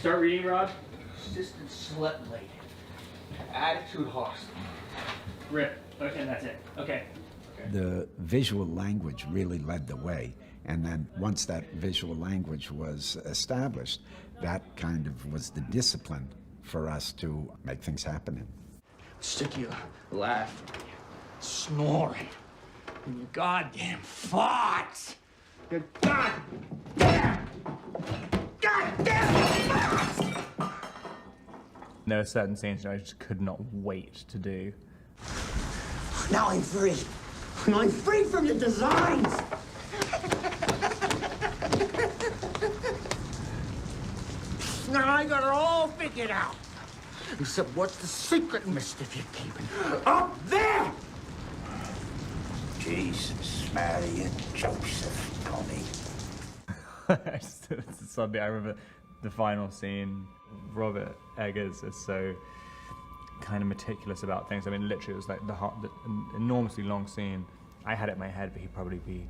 Start reading, Rob. Assistant slut lady. Attitude hostile. Rip. Okay, and that's it. Okay. The visual language really led the way. And then once that visual language was established, that kind of was the discipline for us to make things happen in. Sick of you laughing, snoring, and you goddamn farts. You goddamn farts! There were certain scenes that I just could not wait to do. Now I'm free. Now I'm free from your designs. Now I got it all figured out. Except what's the secret mischief you're keeping? Up there! Jesus, Mary and Joseph, Tony. It's something I remember the final scene. Robert Eggers is so kind of meticulous about things. I mean, literally, it was like the enormously long scene. I had it in my head, but he'd probably be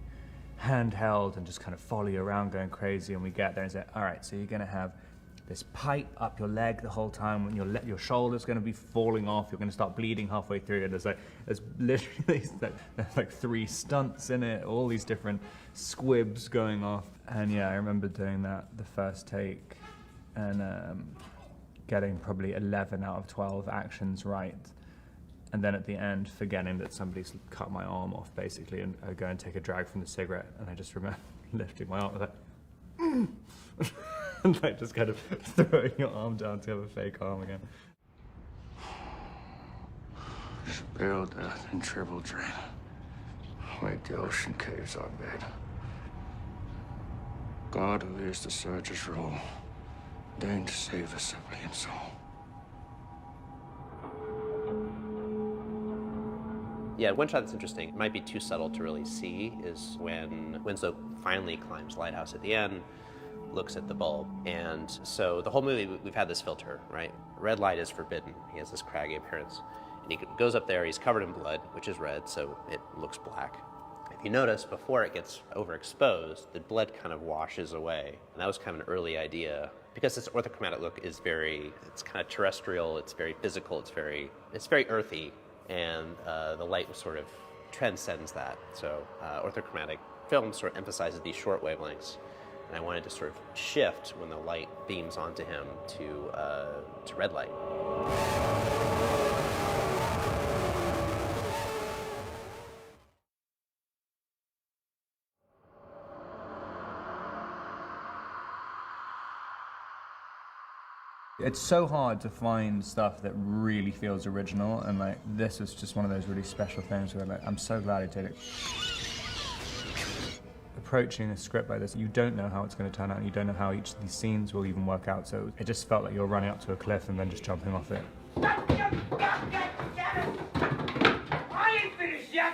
handheld and just kind of follow you around going crazy. And we get there and say, all right, so you're going to have this pipe up your leg the whole time, when your shoulder's going to be falling off, you're going to start bleeding halfway through, and there's literally there's like 3 stunts in it, all these different squibs going off. And yeah, I remember doing that the first take and getting probably 11 out of 12 actions right, and then at the end forgetting that somebody's cut my arm off basically, and I go and take a drag from the cigarette, and I just remember lifting my arm like and like just kind of throwing your arm down to have a fake arm again. Spill death and triple drain. Make the ocean caves our bed. God who hears the surge's roll, deign to save a suppliant soul. Yeah, one shot that's interesting, it might be too subtle to really see, is when Winslow finally climbs Lighthouse at the end, looks at the bulb. And so the whole movie, we've had this filter, right? Red light is forbidden. He has this craggy appearance. And he goes up there, he's covered in blood, which is red, so it looks black. If you notice, before it gets overexposed, the blood kind of washes away. And that was kind of an early idea. Because this orthochromatic look is it's kind of terrestrial, it's very physical, it's very earthy. And the light sort of transcends that. So orthochromatic film sort of emphasizes these short wavelengths. And I wanted to sort of shift when the light beams onto him to red light. It's so hard to find stuff that really feels original, and like this was just one of those really special things where like I'm so glad I did it. Approaching a script like this, you don't know how it's going to turn out, and you don't know how each of these scenes will even work out, so it just felt like you're running up to a cliff and then just jumping off it. I ain't finished yet!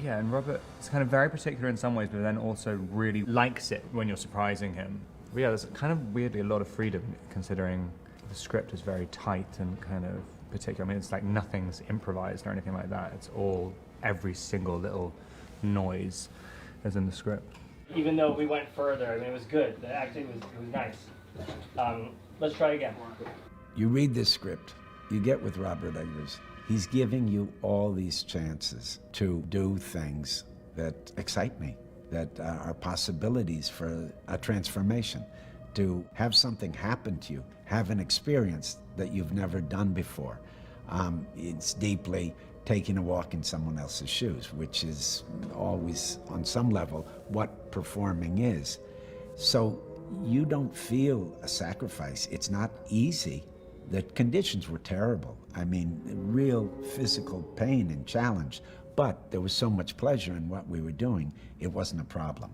Yeah, and Robert is kind of very particular in some ways, but then also really likes it when you're surprising him. But yeah, there's kind of weirdly a lot of freedom, considering the script is very tight and kind of particular. I mean, it's like nothing's improvised or anything like that. It's all, every single little noise is in the script. Even though we went further, I mean, it was good. The acting was nice. Let's try again. You read this script, you get with Robert Eggers. He's giving you all these chances to do things that excite me, that are possibilities for a transformation, to have something happen to you, have an experience that you've never done before. It's deeply taking a walk in someone else's shoes, which is always, on some level, what performing is. So you don't feel a sacrifice. It's not easy. The conditions were terrible. I mean, real physical pain and challenge, but there was so much pleasure in what we were doing, it wasn't a problem.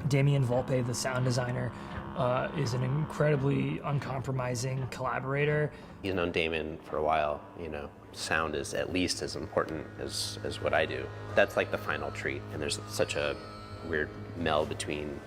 Damien Volpe, the sound designer, is an incredibly uncompromising collaborator. He's known Damon for a while, you know. Sound is at least as important as what I do. That's like the final treat, and there's such a weird meld between